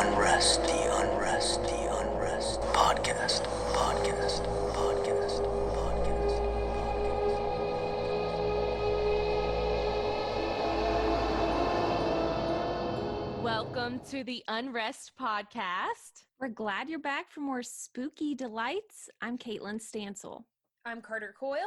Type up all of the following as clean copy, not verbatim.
Unrest Podcast. Welcome to the Unrest Podcast. We're glad you're back for more spooky delights. I'm Caitlin Stansel. I'm Carter Coyle.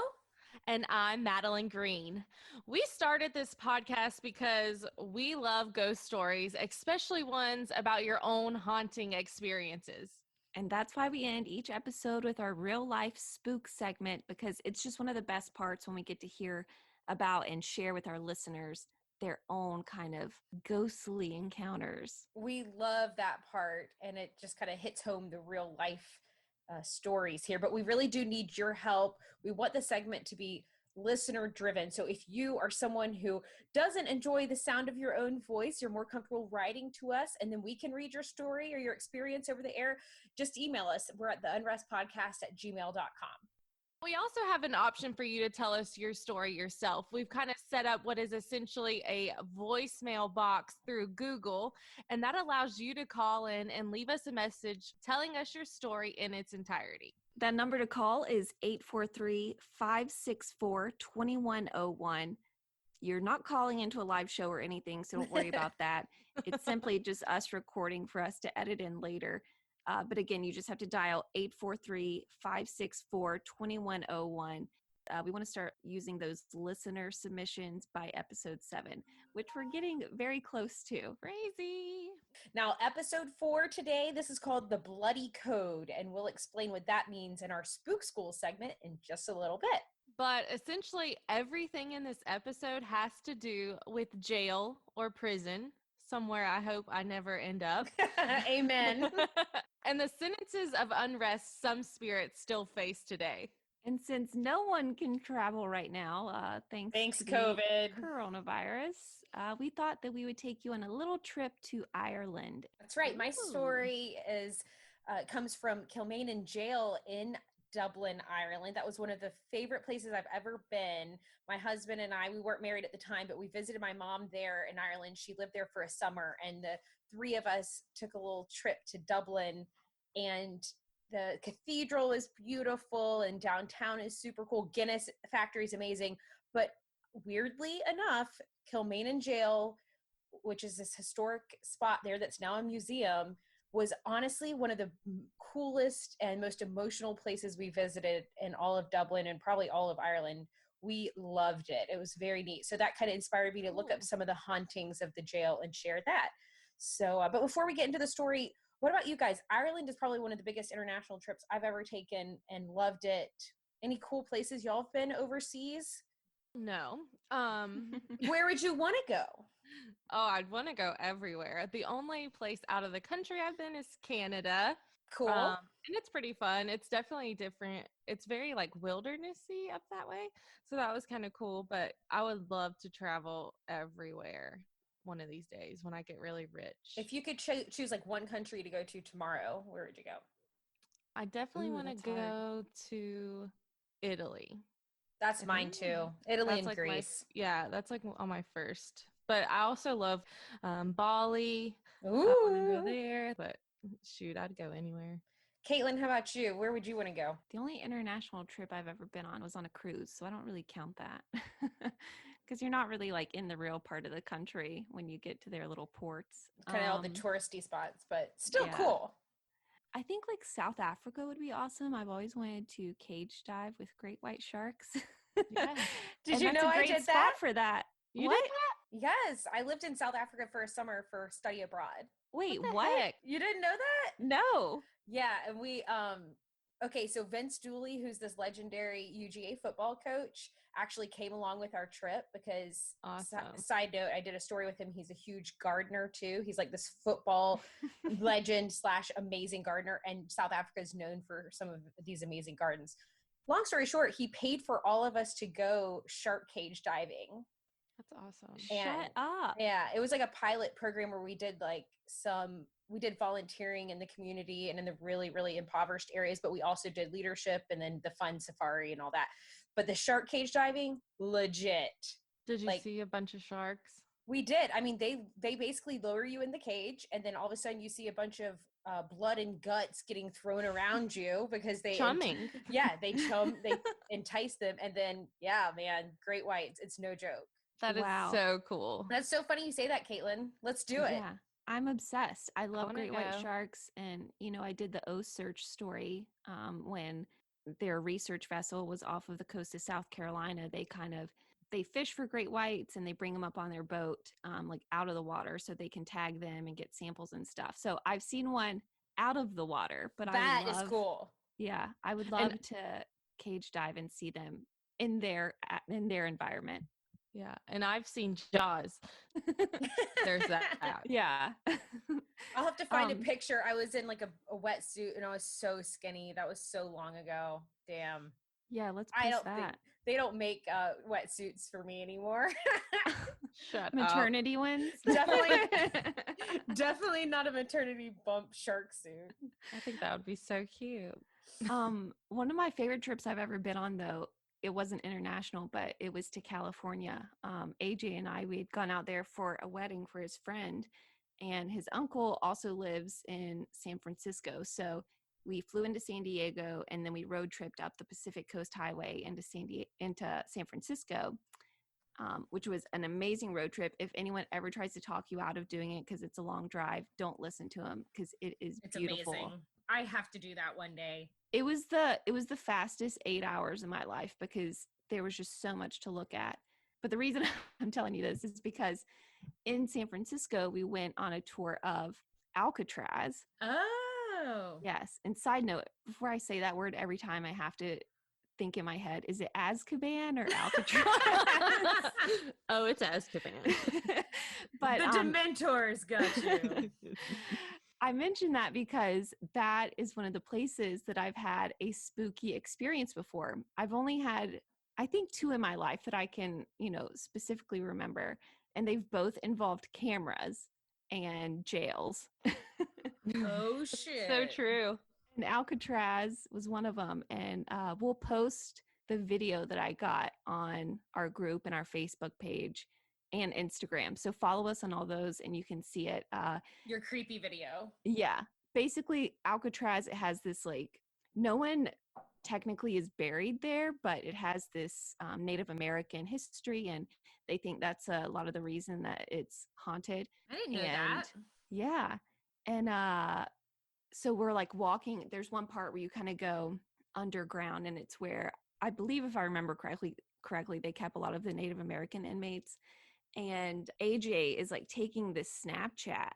And I'm Madeline Green. We started this podcast because we love ghost stories, especially ones about your own haunting experiences. And that's why we end each episode with our real life spook segment, because it's just one of the best parts when we get to hear about and share with our listeners their own kind of ghostly encounters. We love that part, and it just kind of hits home the real life stories here, but we really do need your help. We want the segment to be listener driven. So if you are someone who doesn't enjoy the sound of your own voice, you're more comfortable writing to us, and then we can read your story or your experience over the air, just email us. We're at the unrestpodcast@gmail.com. We also have an option for you to tell us your story yourself. We've kind of set up what is essentially a voicemail box through Google, and that allows you to call in and leave us a message telling us your story in its entirety. That number to call is 843-564-2101. You're not calling into a live show or anything, so don't worry about that. It's simply just us recording for us to edit in later. But again, you just have to dial 843-564-2101. We want to start using those listener submissions by episode 7, which we're getting very close to. Crazy. Now, episode 4 today, this is called The Bloody Code, and we'll explain what that means in our Spook School segment in just a little bit. But essentially, everything in this episode has to do with jail or prison, somewhere I hope I never end up. Amen. And the sentences of unrest some spirits still face today. And since no one can travel right now, thanks to COVID. Coronavirus, we thought that we would take you on a little trip to Ireland. That's right. My story is comes from Kilmainham Jail in Dublin, Ireland. That was one of the favorite places I've ever been. My husband and I, we weren't married at the time, but we visited my mom there in Ireland. She lived there for a summer, and the three of us took a little trip to Dublin, and the cathedral is beautiful and downtown is super cool. Guinness factory is amazing. But weirdly enough, Kilmainham Jail, which is this historic spot there that's now a museum, was honestly one of the coolest and most emotional places we visited in all of Dublin and probably all of Ireland. We loved it. It was very neat. So that kind of inspired me to look up some of the hauntings of the jail and share that. So, but before we get into the story, what about you guys? Ireland is probably one of the biggest international trips I've ever taken and loved it. Any cool places y'all have been overseas? No. Where would you want to go? Oh, I'd want to go everywhere. The only place out of the country I've been is Canada. Cool. And it's pretty fun. It's definitely different. It's very like wildernessy up that way. So that was kind of cool, but I would love to travel everywhere one of these days when I get really rich. If you could choose like one country to go to tomorrow, where would you go? I definitely want to go to Italy. That's mine too. Italy and like Greece. That's like on my first. But I also love Bali. Ooh. I want to go there. But shoot, I'd go anywhere. Caitlin, how about you? Where would you want to go? The only international trip I've ever been on was on a cruise, so I don't really count that. Because you're not really like in the real part of the country when you get to their little ports. Kind of all the touristy spots, but still cool. I think like South Africa would be awesome. I've always wanted to cage dive with great white sharks. Yeah. Did you know I did that? For that. You What? did that? Yes, I lived in South Africa for a summer for study abroad. Wait, What the what? heck? You didn't know that? No. Yeah, and we okay, so Vince Dooley, who's this legendary UGA football coach, actually came along with our trip because, Awesome. Side note, I did a story with him. He's a huge gardener too. He's like this football legend / amazing gardener, and South Africa is known for some of these amazing gardens. Long story short, he paid for all of us to go shark cage diving. That's awesome. Shut up. Yeah, it was like a pilot program where we did volunteering in the community and in the really, really impoverished areas, but we also did leadership and then the fun safari and all that. But the shark cage diving, legit. Did you see a bunch of sharks? We did. I mean, they basically lower you in the cage, and then all of a sudden you see a bunch of blood and guts getting thrown around you because they Chumming. they entice them, and then man, great whites. It's no joke. That is Wow. so cool. That's so funny you say that, Caitlin. Let's do it. Yeah, I'm obsessed. I love wanna great white go. sharks. And, I did the O Search story when their research vessel was off of the coast of South Carolina. They fish for great whites and they bring them up on their boat, like out of the water so they can tag them and get samples and stuff. So I've seen one out of the water, but That is cool. Yeah, I would love to cage dive and see them in their environment. Yeah, and I've seen Jaws. There's that. Yeah. I'll have to find a picture. I was in like a wetsuit and I was so skinny. That was so long ago. Damn. Yeah, let's post that. They don't make wetsuits for me anymore. Shut Maternity ones? Definitely not a maternity bump shark suit. I think that would be so cute. One of my favorite trips I've ever been on, though, it wasn't international, but it was to California. AJ and we had gone out there for a wedding for his friend, and his uncle also lives in San Francisco. So we flew into San Diego, and then we road tripped up the Pacific Coast Highway into San Francisco, which was an amazing road trip. If anyone ever tries to talk you out of doing it because it's a long drive, don't listen to them because it's beautiful. Amazing. I have to do that one day. It was the fastest 8 hours of my life because there was just so much to look at. But the reason I'm telling you this is because in San Francisco, we went on a tour of Alcatraz. Oh. Yes. And side note, before I say that word, every time I have to think in my head, is it Azkaban or Alcatraz? Oh, it's Azkaban. But the Dementors got you. I mention that because that is one of the places that I've had a spooky experience before. I've only had, I think, 2 in my life that I can, specifically remember. And they've both involved cameras and jails. Oh, shit. So true. And Alcatraz was one of them. And we'll post the video that I got on our group and our Facebook page and Instagram. So follow us on all those and you can see it. Your creepy video. Yeah. Basically, Alcatraz, it has this no one technically is buried there, but it has this Native American history, and they think that's a lot of the reason that it's haunted. I didn't know that. Yeah. And so we're walking. There's one part where you kind of go underground, and it's where, I believe if I remember correctly, they kept a lot of the Native American inmates. And AJ is taking this Snapchat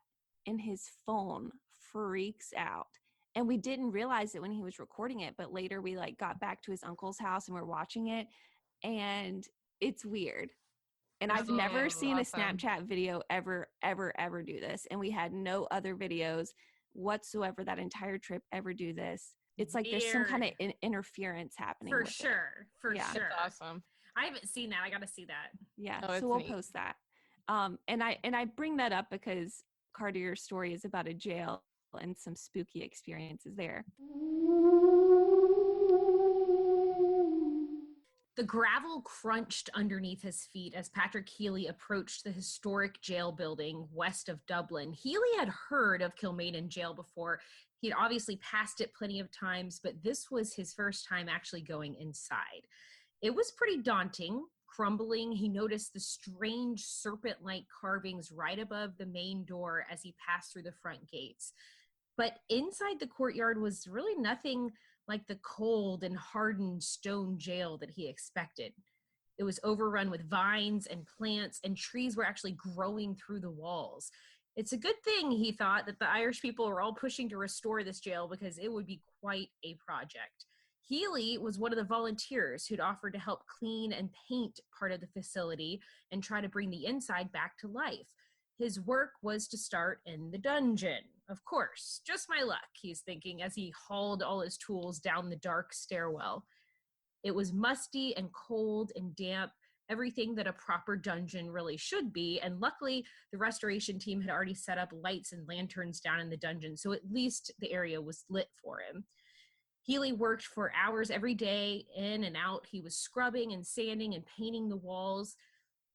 and his phone freaks out. And we didn't realize it when he was recording it, but later we got back to his uncle's house and we're watching it, and it's weird. And I've never seen a Snapchat video ever do this. And we had no other videos whatsoever that entire trip ever do this. It's there's some kind of interference happening. For sure. For sure. That's awesome. I haven't seen that. I got to see that. Yeah. Oh, so we'll neat. post that. And I bring that up because Carter, your story is about a jail and some spooky experiences there. The gravel crunched underneath his feet as Patrick Healy approached the historic jail building west of Dublin. Healy had heard of Kilmainham Jail before. He had obviously passed it plenty of times, but this was his first time actually going inside. It was pretty daunting. Crumbling, he noticed the strange serpent-like carvings right above the main door as he passed through the front gates. But inside the courtyard was really nothing like the cold and hardened stone jail that he expected. It was overrun with vines and plants, and trees were actually growing through the walls. It's a good thing, he thought, that the Irish people were all pushing to restore this jail because it would be quite a project. Healy was one of the volunteers who'd offered to help clean and paint part of the facility and try to bring the inside back to life. His work was to start in the dungeon. Of course, just my luck, he's thinking as he hauled all his tools down the dark stairwell. It was musty and cold and damp, everything that a proper dungeon really should be, and luckily the restoration team had already set up lights and lanterns down in the dungeon, so at least the area was lit for him. Healy worked for hours every day, in and out. He was scrubbing and sanding and painting the walls.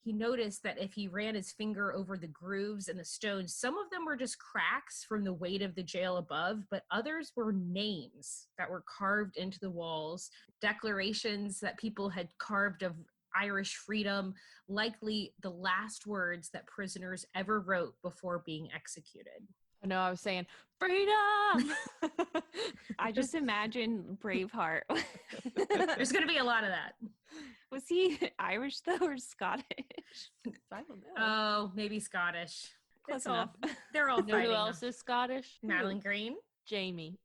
he noticed that if he ran his finger over the grooves and the stones, some of them were just cracks from the weight of the jail above, but others were names that were carved into the walls, declarations that people had carved of Irish freedom, likely the last words that prisoners ever wrote before being executed. No, I was saying freedom. I just imagine Braveheart. There's going to be a lot of that. Was he Irish though or Scottish? I don't know. Oh, maybe Scottish. Close It's all, enough. they're all You know fighting. who else is Scottish? Madeline Green Jamie.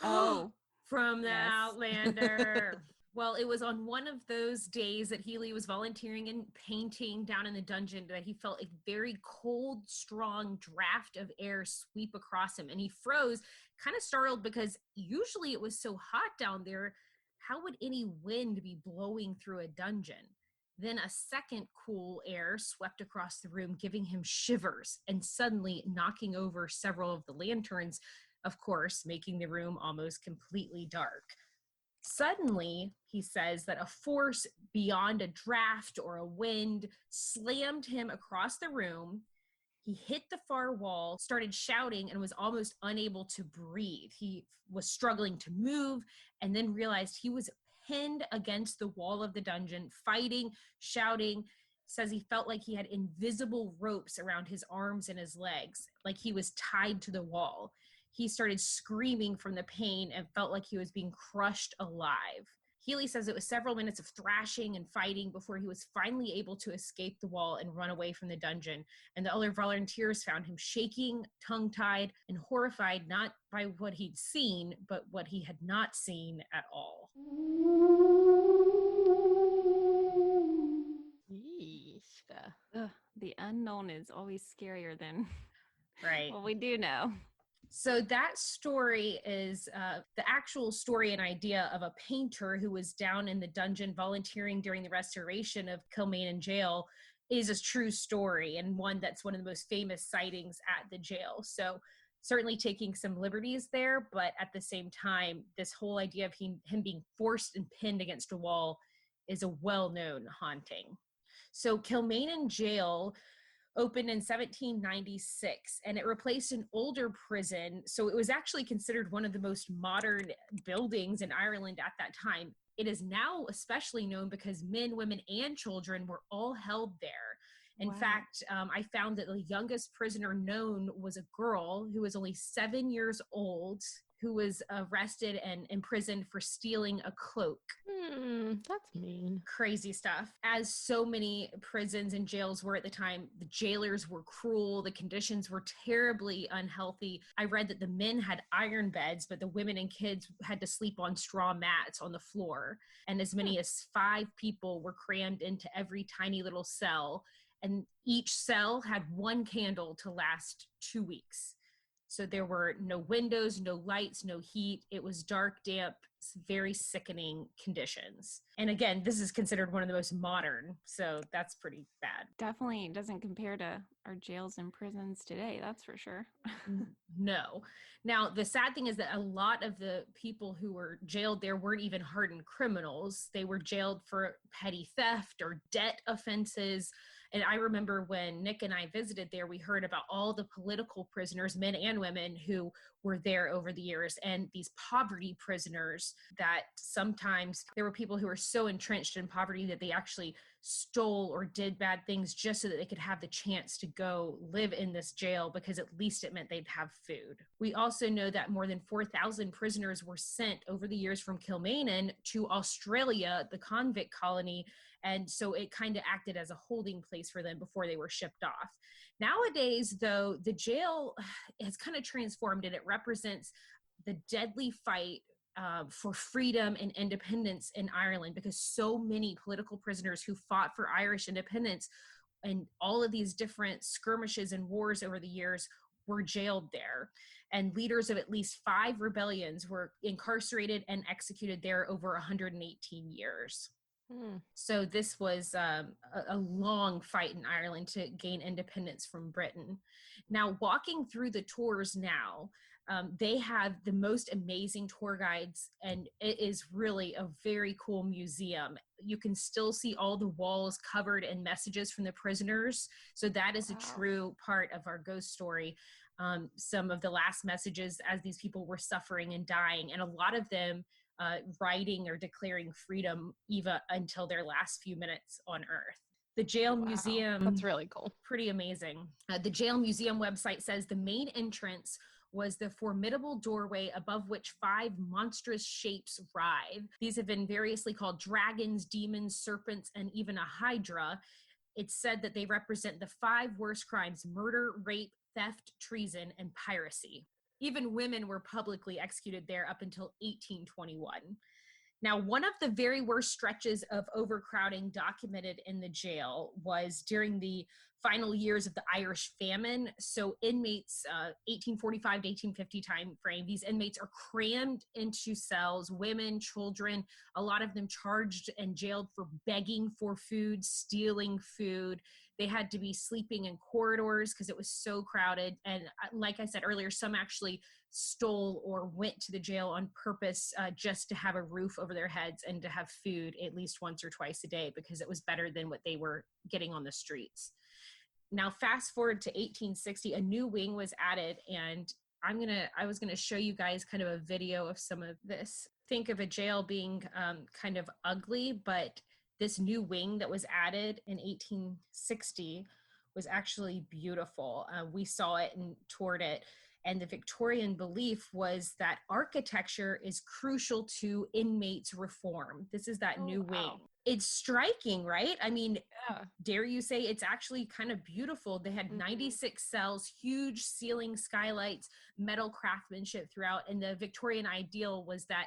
Oh, from the Yes. Outlander. Well, it was on one of those days that Healy was volunteering and painting down in the dungeon that he felt a very cold, strong draft of air sweep across him. And he froze, kind of startled because usually it was so hot down there. How would any wind be blowing through a dungeon? Then a second cool air swept across the room, giving him shivers and suddenly knocking over several of the lanterns, of course, making the room almost completely dark. Suddenly, he says that a force beyond a draft or a wind slammed him across the room. He hit the far wall, started shouting, and was almost unable to breathe. He was struggling to move and then realized he was pinned against the wall of the dungeon, fighting, shouting. Says he felt like he had invisible ropes around his arms and his legs, like he was tied to the wall. He started screaming from the pain and felt like he was being crushed alive. Healy says it was several minutes of thrashing and fighting before he was finally able to escape the wall and run away from the dungeon. And the other volunteers found him shaking, tongue-tied, and horrified, not by what he'd seen, but what he had not seen at all. Yeesh. ugh, the unknown is always scarier than Right. what we do know. So that story is the actual story and idea of a painter who was down in the dungeon volunteering during the restoration of Kilmainham Jail is a true story, and one that's one of the most famous sightings at the jail. So certainly taking some liberties there, but at the same time, this whole idea of him being forced and pinned against a wall is a well-known haunting. So Kilmainham Jail opened in 1796, and it replaced an older prison. So it was actually considered one of the most modern buildings in Ireland at that time. It is now especially known because men, women, and children were all held there. In Wow. fact, I found that the youngest prisoner known was a girl who was only 7 years old, who was arrested and imprisoned for stealing a cloak. That's mean. Crazy stuff. As so many prisons and jails were at the time, the jailers were cruel. The conditions were terribly unhealthy. I read that the men had iron beds, but the women and kids had to sleep on straw mats on the floor. And as many as 5 people were crammed into every tiny little cell. And each cell had 1 candle to last 2 weeks. So there were no windows, no lights, no heat. It was dark, damp, very sickening conditions. And again, this is considered one of the most modern, so that's pretty bad. Definitely doesn't compare to our jails and prisons today, that's for sure. No. Now, the sad thing is that a lot of the people who were jailed there weren't even hardened criminals. They were jailed for petty theft or debt offenses. And I remember when Nick and I visited there, we heard about all the political prisoners, men and women, who were there over the years, and these poverty prisoners that sometimes there were people who were so entrenched in poverty that they actually stole or did bad things just so that they could have the chance to go live in this jail, because at least it meant they'd have food. We also know that more than 4,000 prisoners were sent over the years from Kilmainham to Australia, the convict colony, and so it kind of acted as a holding place for them before they were shipped off. Nowadays, though, the jail has kind of transformed, and it represents the deadly fight for freedom and independence in Ireland, because so many political prisoners who fought for Irish independence and all of these different skirmishes and wars over the years were jailed there. And leaders of at least 5 rebellions were incarcerated and executed there over 118 years. So this was a long fight in Ireland to gain independence from Britain. Now, walking through the tours now, They have the most amazing tour guides, and it is really a very cool museum. You can still see all the walls covered in messages from the prisoners. So that is a true part of our ghost story. Some of the last messages as these people were suffering and dying, and a lot of them writing or declaring freedom even until their last few minutes on Earth. The jail museum, that's really cool. Pretty amazing. The jail museum website says the main entrance was the formidable doorway above which 5 monstrous shapes writhe. These have been variously called dragons, demons, serpents, and even a hydra. It's said that they represent the 5 worst crimes: murder, rape, theft, treason, and piracy. Even women were publicly executed there up until 1821. Now, one of the very worst stretches of overcrowding documented in the jail was during the final years of the Irish famine. So inmates, 1845 to 1850 time frame, these inmates are crammed into cells, women, children, a lot of them charged and jailed for begging for food, stealing food. They had to be sleeping in corridors because it was so crowded. And like I said earlier, some actually stole or went to the jail on purpose just to have a roof over their heads and to have food at least once or twice a day because it was better than what they were getting on the streets. Now, fast forward to 1860, a new wing was added, and I was gonna show you guys kind of a video of some of this. Think of a jail being kind of ugly, but this new wing that was added in 1860 was actually beautiful. We saw it and toured it. And the Victorian belief was that architecture is crucial to inmates' reform. This is that new wing. It's striking, right? I mean, dare you say it's actually kind of beautiful. They had 96 cells, huge ceiling skylights, metal craftsmanship throughout. And the Victorian ideal was that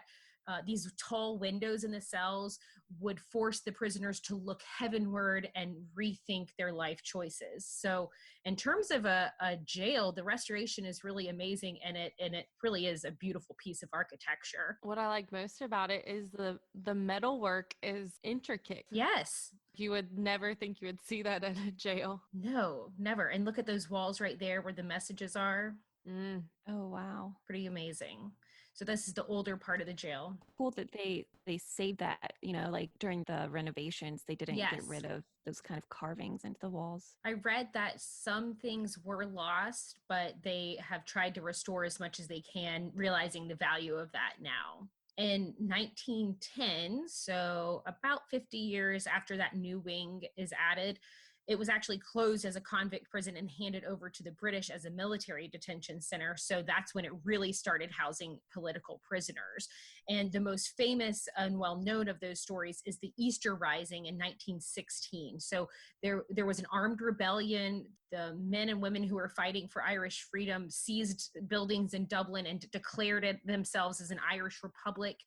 these tall windows in the cells would force the prisoners to look heavenward and rethink their life choices. So in terms of a jail, the restoration is really amazing, and it really is a beautiful piece of architecture. What I like most about it is the metal work is intricate. Yes. You would never think you would see that at a jail. No, never. And look at those walls right there where the messages are. Oh, wow. Pretty amazing. So this is the older part of the jail. Cool that they saved that, like during the renovations, they didn't get rid of those kind of carvings into the walls. I read that some things were lost, but they have tried to restore as much as they can, realizing the value of that now. In 1910, so about 50 years after that new wing is added, it was actually closed as a convict prison and handed over to the British as a military detention center. So that's when it really started housing political prisoners. And the most famous and well-known of those stories is the Easter Rising in 1916. So there was an armed rebellion. The men and women who were fighting for Irish freedom seized buildings in Dublin and declared it themselves as an Irish republic.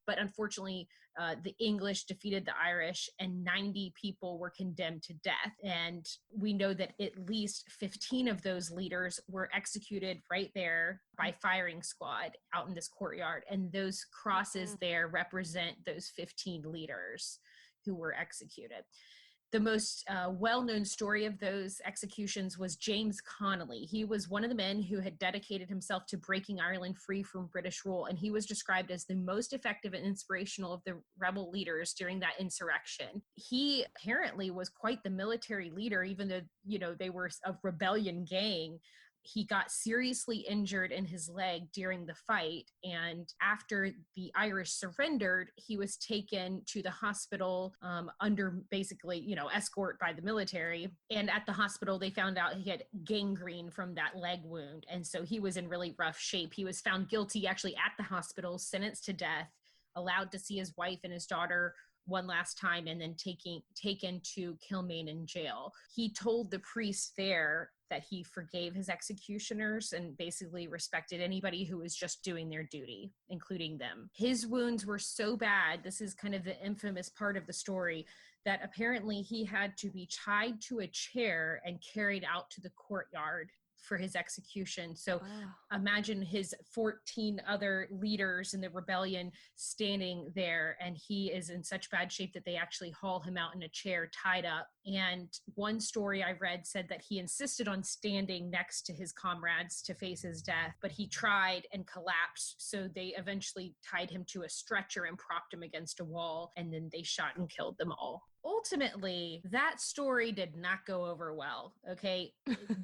But unfortunately, the English defeated the Irish, and 90 people were condemned to death. And we know that at least 15 of those leaders were executed right there by firing squad out in this courtyard. And those crosses there represent those 15 leaders who were executed. The most well-known story of those executions was James Connolly. He was one of the men who had dedicated himself to breaking Ireland free from British rule, and he was described as the most effective and inspirational of the rebel leaders during that insurrection. He apparently was quite the military leader, even though, they were a rebellion gang. He got seriously injured in his leg during the fight, and after the Irish surrendered, he was taken to the hospital under basically, escort by the military. And at the hospital, they found out he had gangrene from that leg wound, and so he was in really rough shape. He was found guilty actually at the hospital, sentenced to death, allowed to see his wife and his daughter one last time, and then taken to Kilmainham Jail. He told the priest there that he forgave his executioners and basically respected anybody who was just doing their duty, including them. His wounds were so bad, this is kind of the infamous part of the story, that apparently he had to be tied to a chair and carried out to the courtyard for his execution. So Oh. imagine his 14 other leaders in the rebellion standing there, and he is in such bad shape that they actually haul him out in a chair tied up. And one story I read said that he insisted on standing next to his comrades to face his death, but he tried and collapsed. So they eventually tied him to a stretcher and propped him against a wall, and then they shot and killed them all. Ultimately, that story did not go over well. Okay.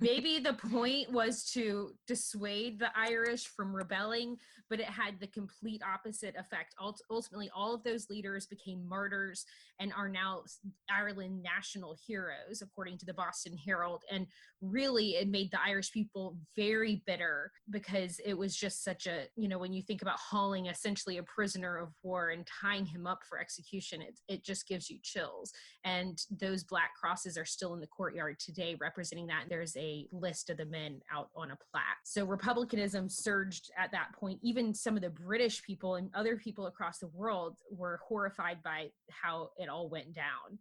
Maybe the point was to dissuade the Irish from rebelling, but it had the complete opposite effect. Ultimately, all of those leaders became martyrs and are now Ireland national heroes, according to the Boston Herald. And really, it made the Irish people very bitter, because it was just such a, when you think about hauling essentially a prisoner of war and tying him up for execution, it just gives you chills. And those black crosses are still in the courtyard today representing that. There's a list of the men out on a plaque. So republicanism surged at that point. Even some of the British people and other people across the world were horrified by how it all went down.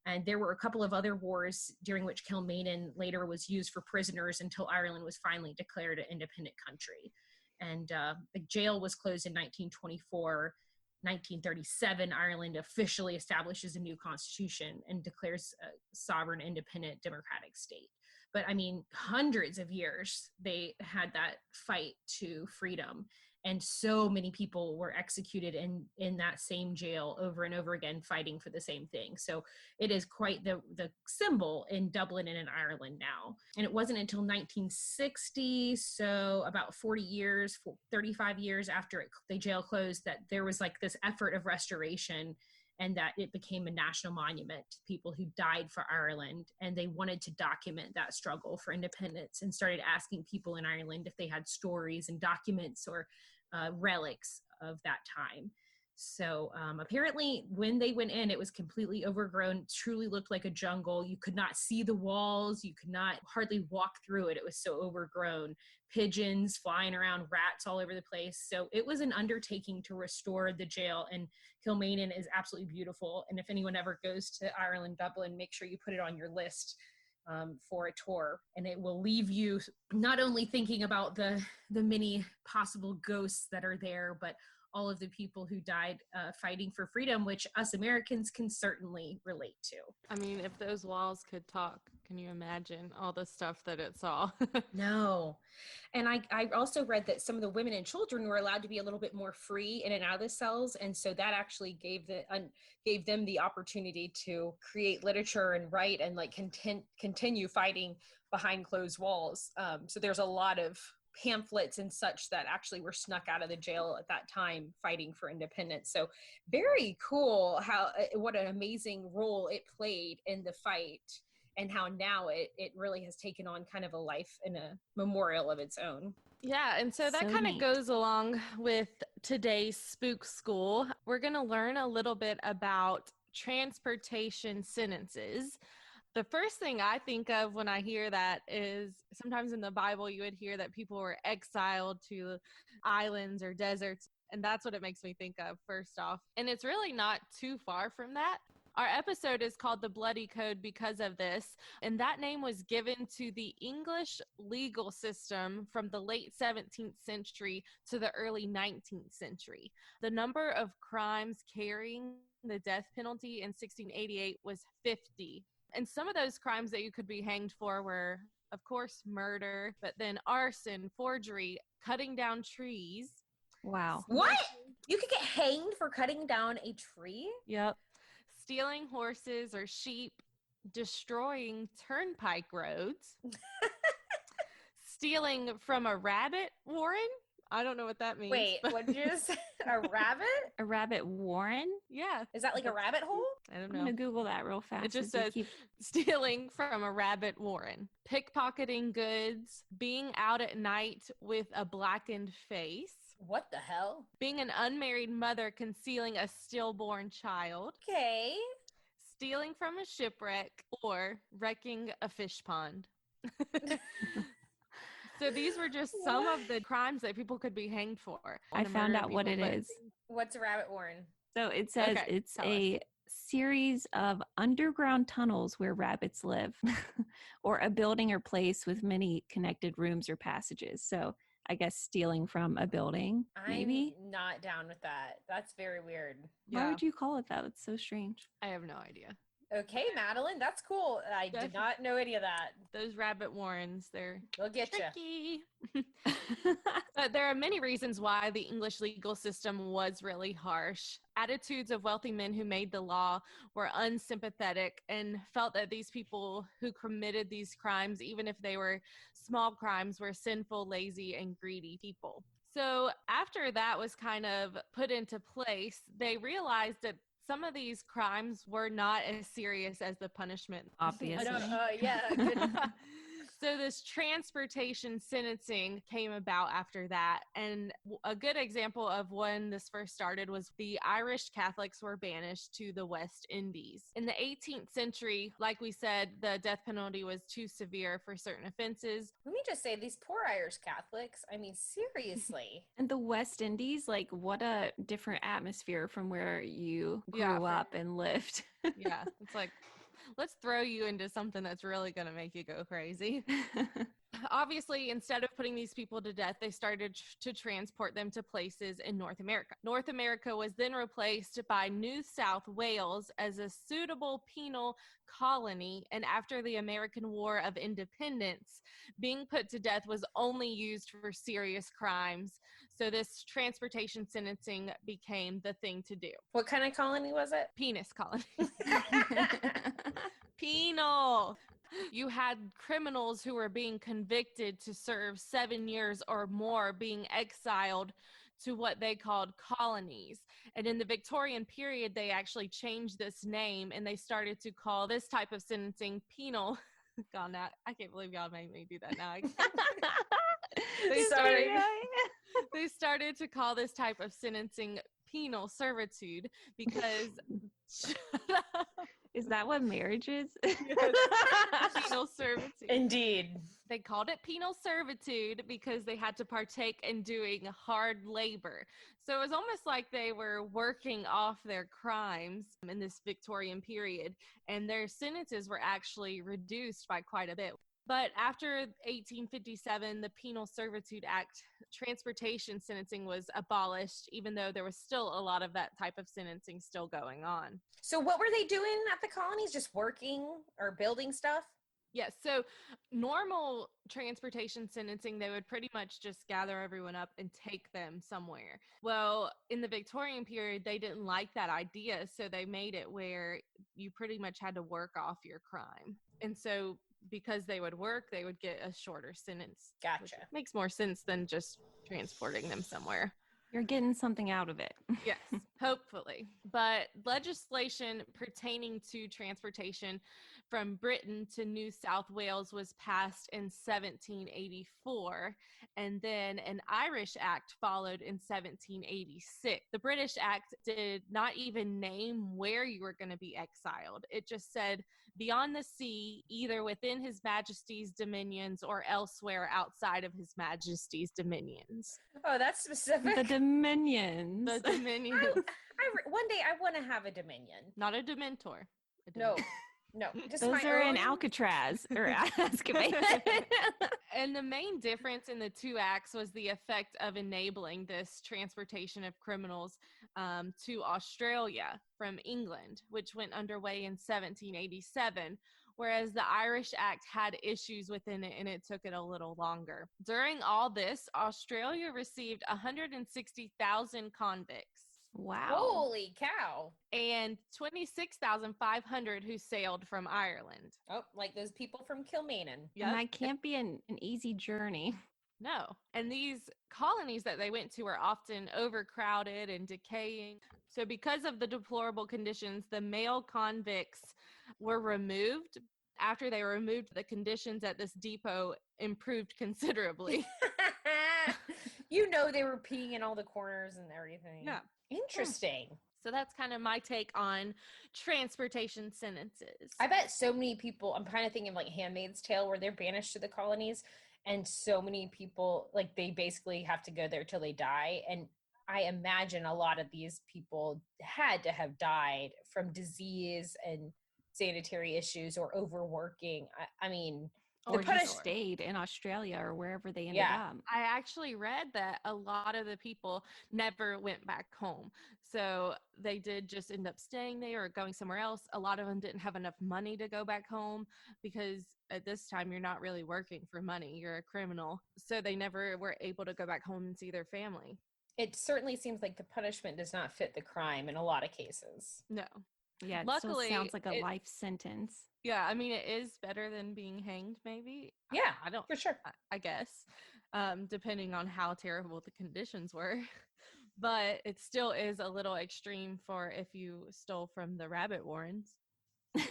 And there were a couple of other wars during which Kilmainham later was used for prisoners until Ireland was finally declared an independent country. And the jail was closed in 1924. 1937, Ireland officially establishes a new constitution and declares a sovereign, independent, democratic state. But I mean, hundreds of years they had that fight to freedom. And so many people were executed in that same jail over and over again, fighting for the same thing. So it is quite the symbol in Dublin and in Ireland now. And it wasn't until 1960, so about 35 years after the jail closed, that there was like this effort of restoration, and that it became a national monument to people who died for Ireland. And they wanted to document that struggle for independence and started asking people in Ireland if they had stories and documents or relics of that time. So apparently when they went in, it was completely overgrown, truly looked like a jungle. You could not see the walls. You could not hardly walk through it. It was so overgrown. Pigeons flying around, rats all over the place. So it was an undertaking to restore the jail, and Kilmainham is absolutely beautiful. And if anyone ever goes to Ireland, Dublin, make sure you put it on your list for a tour, and it will leave you not only thinking about the many possible ghosts that are there, but all of the people who died fighting for freedom, which us Americans can certainly relate to. I mean, if those walls could talk, can you imagine all the stuff that it saw? No. And I also read that some of the women and children were allowed to be a little bit more free in and out of the cells. And so that actually gave them the opportunity to create literature and write and like continue fighting behind closed walls. So there's a lot of pamphlets and such that actually were snuck out of the jail at that time fighting for independence. So very cool what an amazing role it played in the fight, and how now it really has taken on kind of a life and a memorial of its own. Yeah, and so that kind of goes along with today's Spook School. We're going to learn a little bit about transportation sentences. The first thing I think of when I hear that is sometimes in the Bible you would hear that people were exiled to islands or deserts, and that's what it makes me think of first off. And it's really not too far from that. Our episode is called The Bloody Code because of this, and that name was given to the English legal system from the late 17th century to the early 19th century. The number of crimes carrying the death penalty in 1688 was 50. And some of those crimes that you could be hanged for were, of course, murder, but then arson, forgery, cutting down trees. Wow. What? You could get hanged for cutting down a tree? Yep. Stealing horses or sheep, destroying turnpike roads, stealing from a rabbit warren. I don't know what that means. Wait, what did you just say? A rabbit? A rabbit warren? Yeah. Is that like a rabbit hole? I don't I'm know. going to Google that real fast. It just says stealing from a rabbit warren, pickpocketing goods, being out at night with a blackened face. What the hell? Being an unmarried mother concealing a stillborn child. Okay. Stealing from a shipwreck, or wrecking a fish pond. So these were just some of the crimes that people could be hanged for. I found out what it is. What's a rabbit warren? So it says it's a series of underground tunnels where rabbits live, or a building or place with many connected rooms or passages. So I guess stealing from a building, maybe? I'm not down with that. That's very weird. Why would you call it that? It's so strange. I have no idea. Okay, Madeline, that's cool. I did not know any of that. Those rabbit warrens, they're They'll get tricky. But there are many reasons why the English legal system was really harsh. Attitudes of wealthy men who made the law were unsympathetic and felt that these people who committed these crimes, even if they were small crimes, were sinful, lazy, and greedy people. So after that was kind of put into place, they realized that some of these crimes were not as serious as the punishment. Obviously. So this transportation sentencing came about after that. And a good example of when this first started was the Irish Catholics were banished to the West Indies. In the 18th century, like we said, the death penalty was too severe for certain offenses. Let me just say, these poor Irish Catholics, I mean, seriously. And the West Indies, like, what a different atmosphere from where you grew up and lived. Yeah, it's like, let's throw you into something that's really going to make you go crazy. Obviously, instead of putting these people to death, they started to transport them to places in North America. North America was then replaced by New South Wales as a suitable penal colony, and after the American War of Independence, being put to death was only used for serious crimes. So this transportation sentencing became the thing to do. What kind of colony was it? Penis colony. Penal. You had criminals who were being convicted to serve 7 years or more being exiled to what they called colonies. And in the Victorian period, they actually changed this name and they started to call this type of sentencing penal. God, now, I can't believe y'all made me do that now. They started to call this type of sentencing penal servitude because Is that what marriage is? penal servitude. Indeed. They called it penal servitude because they had to partake in doing hard labor. So it was almost like they were working off their crimes in this Victorian period, and their sentences were actually reduced by quite a bit. But after 1857, the Penal Servitude Act, transportation sentencing was abolished, even though there was still a lot of that type of sentencing still going on. So what were they doing at the colonies? Just working or building stuff? Yes. So normal transportation sentencing, they would pretty much just gather everyone up and take them somewhere. Well, in the Victorian period, they didn't like that idea. So they made it where you pretty much had to work off your crime. And so because they would work, they would get a shorter sentence. Gotcha. Makes more sense than just transporting them somewhere. You're getting something out of it. Yes, hopefully. But legislation pertaining to transportation from Britain to New South Wales was passed in 1784, and then an Irish Act followed in 1786. The British Act did not even name where you were going to be exiled. It just said beyond the sea, either within His Majesty's dominions or elsewhere outside of His Majesty's dominions. Oh, that's specific. The dominions. The dominions. One day I want to have a dominion. Not a Dementor. A No, Dominion. no. Just Those my are own. in Alcatraz or Azkaban. And the main difference in the two acts was the effect of enabling this transportation of criminals to Australia from England, which went underway in 1787, whereas the Irish Act had issues within it and it took it a little longer. During all this, Australia received 160,000 convicts. Wow. Holy cow. And 26,500 who sailed from Ireland. Oh, like those people from Kilmainham. And that can't be an easy journey. No. And these colonies that they went to were often overcrowded and decaying. So because of the deplorable conditions, the male convicts were removed. After they were removed, the conditions at this depot improved considerably. You know, they were peeing in all the corners and everything. Yeah. Interesting. So that's kind of my take on transportation sentences. I bet so many people, I'm kind of thinking of like Handmaid's Tale where they're banished to the colonies and so many people, like they basically have to go there till they die. And I imagine a lot of these people had to have died from disease and sanitary issues or overworking. I mean, Or the just punish. stayed in Australia or wherever they ended Yeah. up. I actually read that a lot of the people never went back home. So they did just end up staying there or going somewhere else. A lot of them didn't have enough money to go back home because at this time you're not really working for money. You're a criminal. So they never were able to go back home and see their family. It certainly seems like the punishment does not fit the crime in a lot of cases. No. Yeah, it Luckily, still sounds like a life sentence. Yeah, I mean, it is better than being hanged, maybe. Yeah, I don't, for sure. I guess, depending on how terrible the conditions were. But it still is a little extreme for if you stole from the rabbit warrens. Like,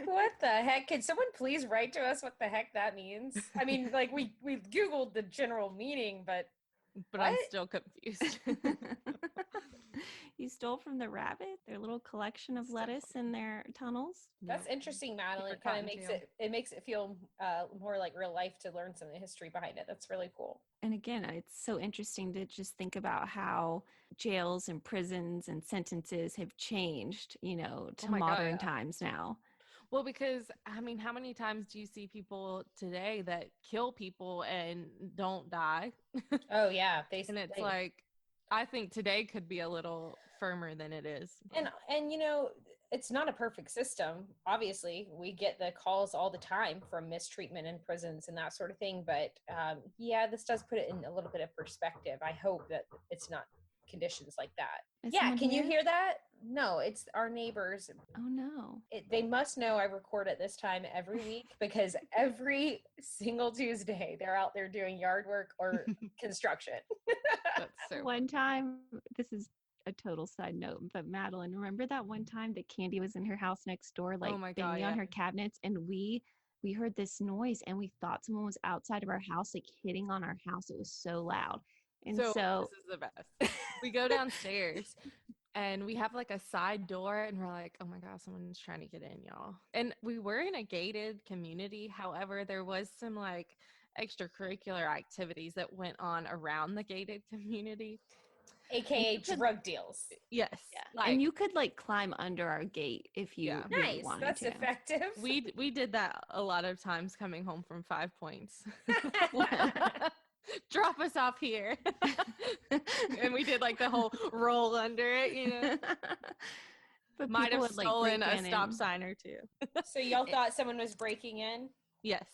what the heck? Can someone please write to us what the heck that means? I mean, like, we Googled the general meaning, but I'm what? still confused. You stole from the rabbit, their little collection of lettuce in their tunnels. That's interesting, Madeline. It kind of makes makes it feel more like real life to learn some of the history behind it. That's really cool. And again, it's so interesting to just think about how jails and prisons and sentences have changed, to modern times now. Well, because, I mean, how many times do you see people today that kill people and don't die? Oh, yeah. And it's like, I think today could be a little firmer than it is. And it's not a perfect system. Obviously, we get the calls all the time from mistreatment in prisons and that sort of thing. But yeah, this does put it in a little bit of perspective. I hope that it's not conditions like that. Yeah, can you hear that? No, it's our neighbors. Oh, no. They must know I record at this time every week because every single Tuesday they're out there doing yard work or construction. That's so one time, this is a total side note, but Madeline, remember that one time that Candy was in her house next door, like banging on her cabinets, and we heard this noise and we thought someone was outside of our house, like hitting on our house. It was so loud. And so this is the best. We go downstairs and we have like a side door and we're like, oh my God, someone's trying to get in, y'all. And we were in a gated community. However, there was some like extracurricular activities that went on around the gated community. AKA drug deals. Yes. Yeah. And you could like climb under our gate if you really wanted That's to. effective. We did that a lot of times coming home from 5 Points. Drop us off here. And we did like the whole roll under it, But might have stolen a stop sign or two. So y'all thought someone was breaking in? Yes.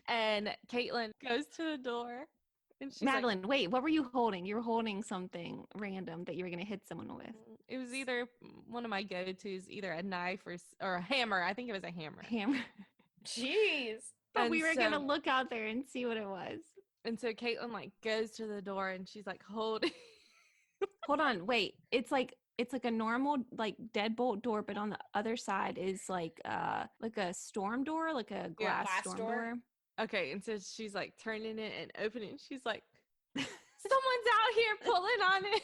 And Caitlin goes to the door. And she's Madeline, wait, what were you holding? You were holding something random that you were going to hit someone with. It was either one of my go-tos, either a knife or a hammer. I think it was a hammer. Jeez. But we were going to look out there and see what it was. And so Caitlin like goes to the door and she's like, hold on, wait. It's like a normal like deadbolt door, but on the other side is like a storm door, like a glass storm door. Okay, and so she's like turning it and opening it. She's like, someone's out here pulling on it.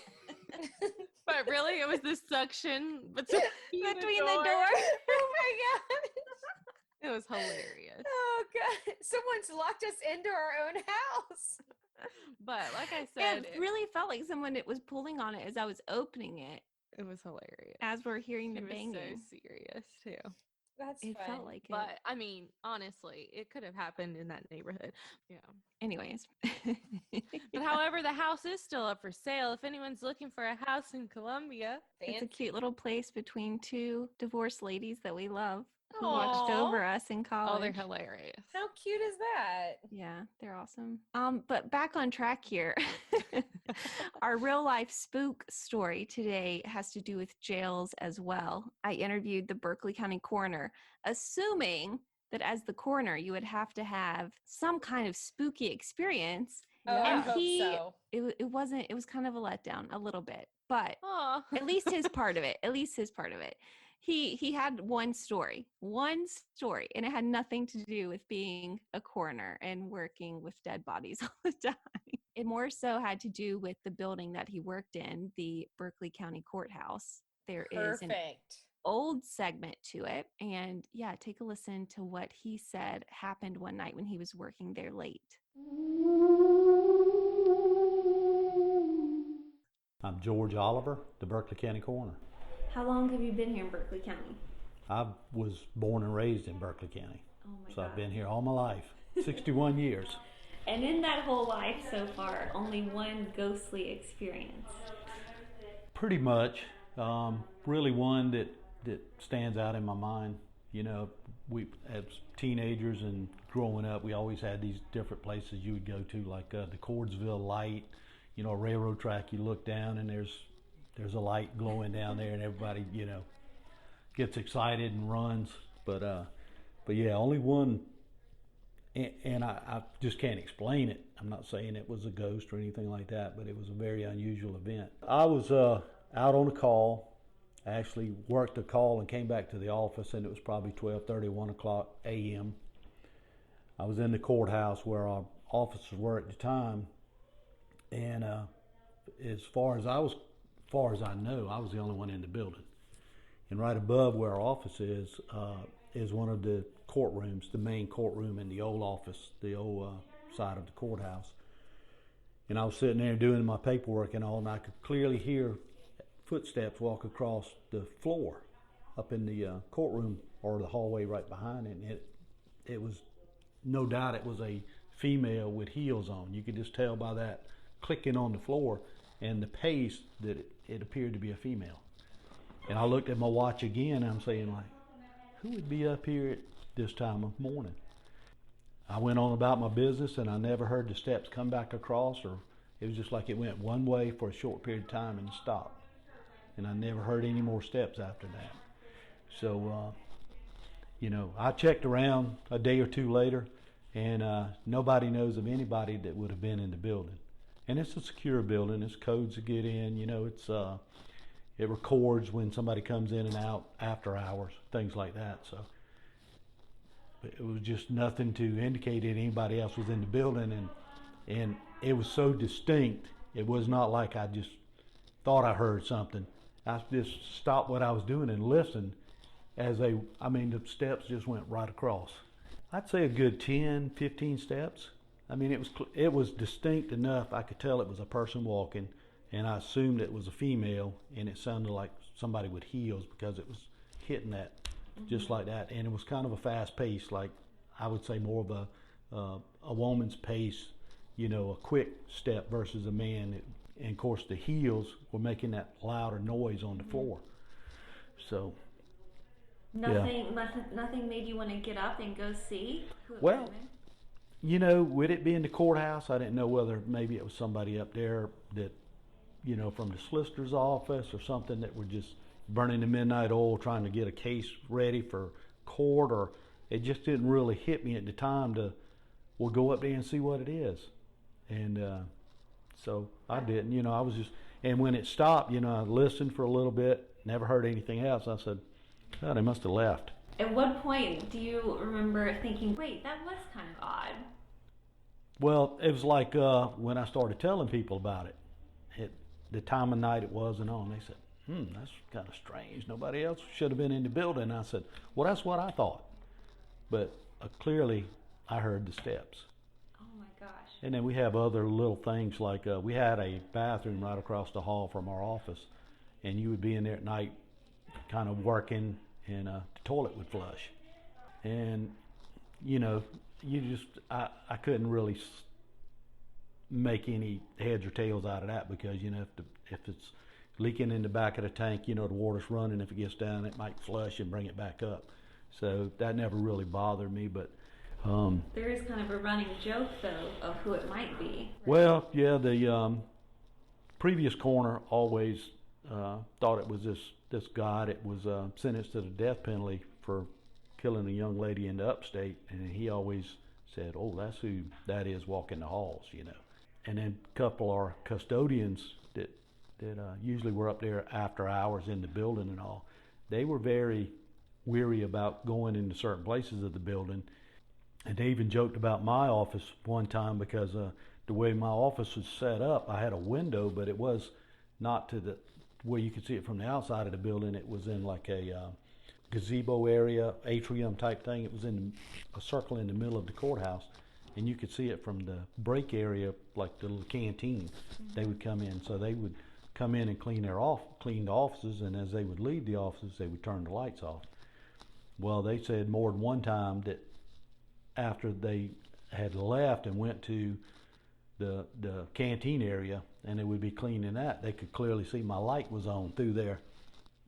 But really, it was the suction between the door. Oh my God. It was hilarious. Oh God. Someone's locked us into our own house. But like I said, it really felt like someone was pulling on it as I was opening it. It was hilarious. As we're hearing the banging. It was so serious too. That's it fun. felt like it. But I mean, honestly, it could have happened in that neighborhood. Yeah. Anyways. But however, the house is still up for sale. If anyone's looking for a house in Columbia. It's a cute little place between two divorced ladies that we love. Who watched over us in college. Oh, they're hilarious. How cute is that? Yeah, they're awesome. But back on track here. Our real life spook story today has to do with jails as well. I interviewed the Berkeley County coroner, assuming that as the coroner, you would have to have some kind of spooky experience. Oh, and I hope so. It wasn't, it was kind of a letdown a little bit, but Aww. at least his part of it, He had one story, and it had nothing to do with being a coroner and working with dead bodies all the time. It more so had to do with the building that he worked in, the Berkeley County Courthouse. There is an old segment to it. And yeah, take a listen to what he said happened one night when he was working there late. I'm George Oliver, the Berkeley County Coroner. How long have you been here in Berkeley County? I was born and raised in Berkeley County. Oh my So God. I've been here all my life, 61 years. And in that whole life so far, only one ghostly experience. Pretty much, really one that stands out in my mind. You know, we as teenagers and growing up, we always had these different places you would go to, like the Cordsville light, you know, a railroad track. You look down and there's a light glowing down there, and everybody, you know, gets excited and runs. But yeah, only one, and I just can't explain it. I'm not saying it was a ghost or anything like that, but it was a very unusual event. I was out on a call. I actually worked a call and came back to the office, and it was probably 12:30, 1 o'clock a.m. I was in the courthouse where our officers were at the time, and as far as I know, I was the only one in the building. And right above where our office is one of the courtrooms, the main courtroom in the old office, the old side of the courthouse. And I was sitting there doing my paperwork and all, and I could clearly hear footsteps walk across the floor up in the courtroom or the hallway right behind it. And it was, no doubt it was a female with heels on. You could just tell by that clicking on the floor and the pace that it appeared to be a female. And I looked at my watch again, and I'm saying, like, who would be up here at this time of morning? I went on about my business, and I never heard the steps come back across, or it was just like it went one way for a short period of time and stopped. And I never heard any more steps after that. So, you know, I checked around a day or two later, and nobody knows of anybody that would have been in the building. And it's a secure building. It's codes to get in. You know, it records when somebody comes in and out after hours, things like that. So but it was just nothing to indicate that anybody else was in the building, and it was so distinct. It was not like I just thought I heard something. I just stopped what I was doing and listened the steps just went right across. I'd say a good 10, 15 steps. I mean, it was distinct enough. I could tell it was a person walking, and I assumed it was a female, and it sounded like somebody with heels because it was hitting that just like that. And it was kind of a fast pace, like I would say more of a woman's pace, you know, a quick step versus a man. And of course the heels were making that louder noise on the floor. So Nothing made you want to get up and go see who it well, might have been? you know, with it being the courthouse, I didn't know whether maybe it was somebody up there that, you know, from the solicitor's office or something that were just burning the midnight oil trying to get a case ready for court, or it just didn't really hit me at the time to, well, go up there and see what it is. And so I didn't, you know, I was just, and when it stopped, you know, I listened for a little bit, never heard anything else. I said, oh, they must have left. At what point do you remember thinking, wait, that was kind of odd? Well, it was like when I started telling people about it, the time of night it was and on. They said, that's kind of strange. Nobody else should have been in the building. I said, well, that's what I thought. But clearly I heard the steps. Oh my gosh. And then we have other little things like we had a bathroom right across the hall from our office, and you would be in there at night kind of working, and the toilet would flush. And, you know, I couldn't really make any heads or tails out of that because, you know, if it's leaking in the back of the tank, you know, the water's running. If it gets down, it might flush and bring it back up. So that never really bothered me, but there is kind of a running joke, though, of who it might be. Well, yeah, the previous coroner always thought it was this guy that was sentenced to the death penalty for killing a young lady in the upstate, and he always said, oh, that's who that is walking the halls, you know. And then a couple of our custodians that usually were up there after hours in the building and all, they were very weary about going into certain places of the building. And they even joked about my office one time because the way my office was set up, I had a window, but it was not to the where you could see it from the outside of the building. It was in like a gazebo area, atrium type thing. It was in a circle in the middle of the courthouse, and you could see it from the break area, like the little canteen. They would come in, so they would come in and clean the offices, and as they would leave the offices, they would turn the lights off. Well, they said more than one time that after they had left and went to the canteen area, and they would be cleaning that, they could clearly see my light was on through there.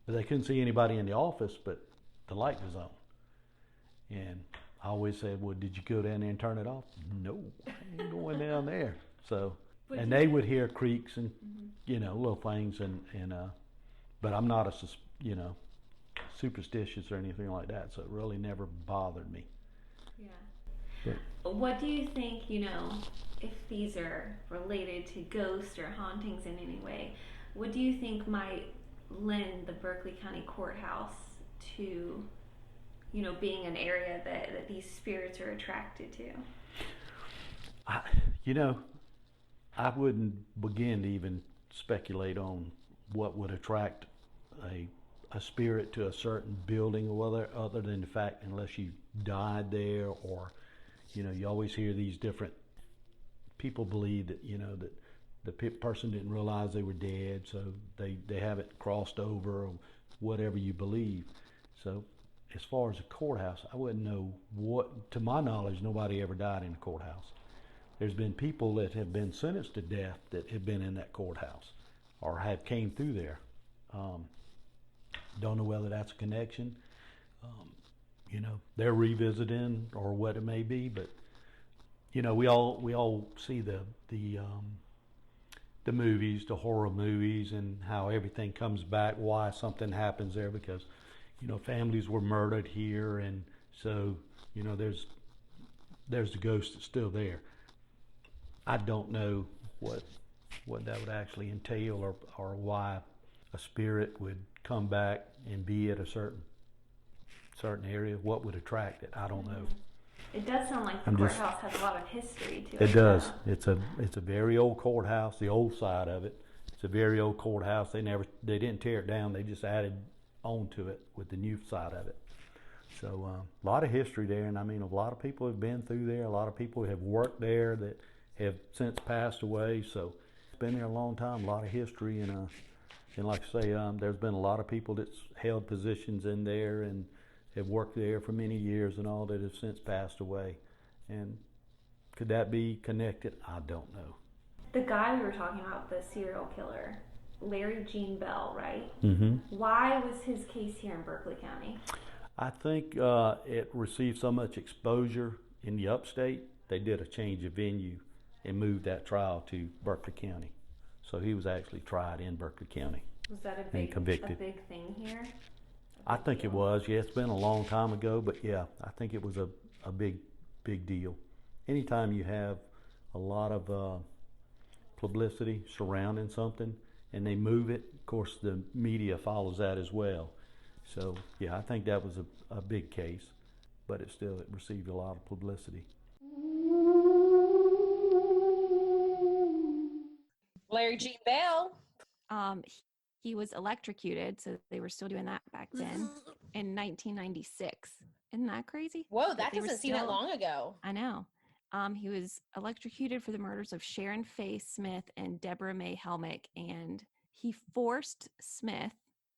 But they couldn't see anybody in the office, but the light was on. And I always said, well, did you go down there and turn it off? No, I ain't going down there. So, and they would hear creaks and, little things. But I'm not superstitious or anything like that. So it really never bothered me. Yeah. But what do you think, if these are related to ghosts or hauntings in any way, what do you think might lend the Berkeley County Courthouse to, being an area that these spirits are attracted to? I wouldn't begin to even speculate on what would attract a spirit to a certain building, or whether, other than the fact, unless you died there, or you always hear these different people believe that that the person didn't realize they were dead, so they haven't crossed over, or whatever you believe. So as far as the courthouse, I wouldn't know what, to my knowledge, nobody ever died in the courthouse. There's been people that have been sentenced to death that have been in that courthouse or have came through there. Don't know whether that's a connection. They're revisiting or what it may be, but we all see the movies, the horror movies, and how everything comes back, why something happens there, because families were murdered here, and so there's the ghost that's still there. I don't know what that would actually entail, or why a spirit would come back and be at a certain area. What would attract it? I don't know. It does sound like the courthouse has a lot of history to it. It does. It's a very old courthouse. The old side of it. It's a very old courthouse. They didn't tear it down. They just added on to it with the new side of it. So a lot of history there, and I mean, a lot of people have been through there. A lot of people have worked there that have since passed away. So it's been there a long time. A lot of history, and like I say, there's been a lot of people that's held positions in there and have worked there for many years and all, that have since passed away. And could that be connected? I don't know. The guy we were talking about, the serial killer, Larry Gene Bell, right? Mm-hmm. Why was his case here in Berkeley County? I think it received so much exposure in the upstate, they did a change of venue and moved that trial to Berkeley County. So he was actually tried in Berkeley County. Was that a big thing here? I think it was. Yeah, it's been a long time ago, but yeah, I think it was a big deal. Anytime you have a lot of publicity surrounding something and they move it, of course the media follows that as well. So yeah, I think that was a big case, but it received a lot of publicity. Larry G. Bell. He was electrocuted, so they were still doing that back then, in 1996. Isn't that crazy? Whoa, that doesn't seem that long ago. I know. He was electrocuted for the murders of Sharon Faye Smith and Deborah Mae Helmick, and he forced Smith,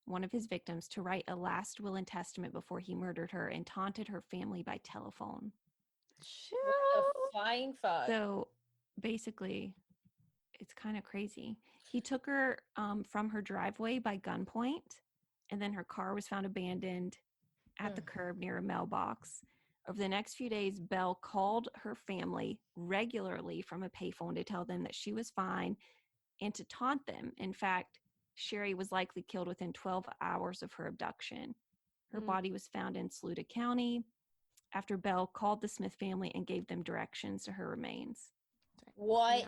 one of his victims, to write a last will and testament before he murdered her, and taunted her family by telephone. What the flying fuck? So basically, it's kind of crazy. He took her from her driveway by gunpoint, and then her car was found abandoned at the curb near a mailbox. Over the next few days, Bell called her family regularly from a payphone to tell them that she was fine and to taunt them. In fact, Sherry was likely killed within 12 hours of her abduction. Her body was found in Saluda County after Bell called the Smith family and gave them directions to her remains. What? Yeah.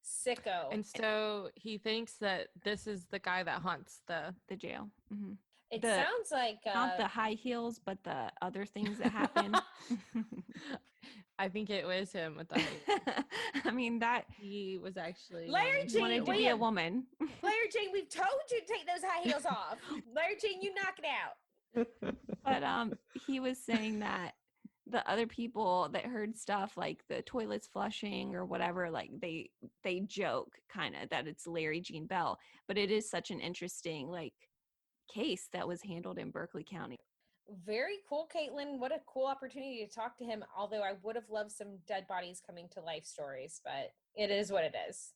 Sicko. And so he thinks that this is the guy that haunts the jail. Mm-hmm. It sounds like not the high heels, but the other things that happen. I think it was him with the high. I mean, that he was actually Larry Jean wanted to be a woman. Larry Jean, we've told you to take those high heels off. Larry Jean, you knock it out. But he was saying that the other people that heard stuff like the toilets flushing or whatever, like they joke kind of that it's Larry Gene Bell, but it is such an interesting like case that was handled in Berkeley County. Very cool, Caitlin. What a cool opportunity to talk to him. Although I would have loved some dead bodies coming to life stories, but it is what it is.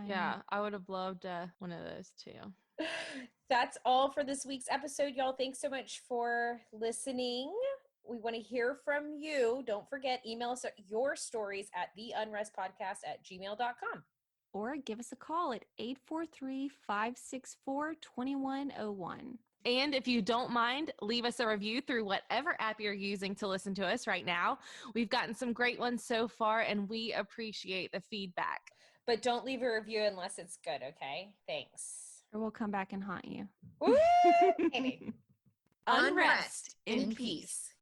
Yeah, I would have loved one of those too. That's all for this week's episode, y'all. Thanks so much for listening. We want to hear from you. Don't forget, email us your stories at theunrestpodcast@gmail.com. Or give us a call at 843-564-2101. And if you don't mind, leave us a review through whatever app you're using to listen to us right now. We've gotten some great ones so far, and we appreciate the feedback. But don't leave a review unless it's good, okay? Thanks. Or we'll come back and haunt you. Woo! Maybe. Unrest in peace.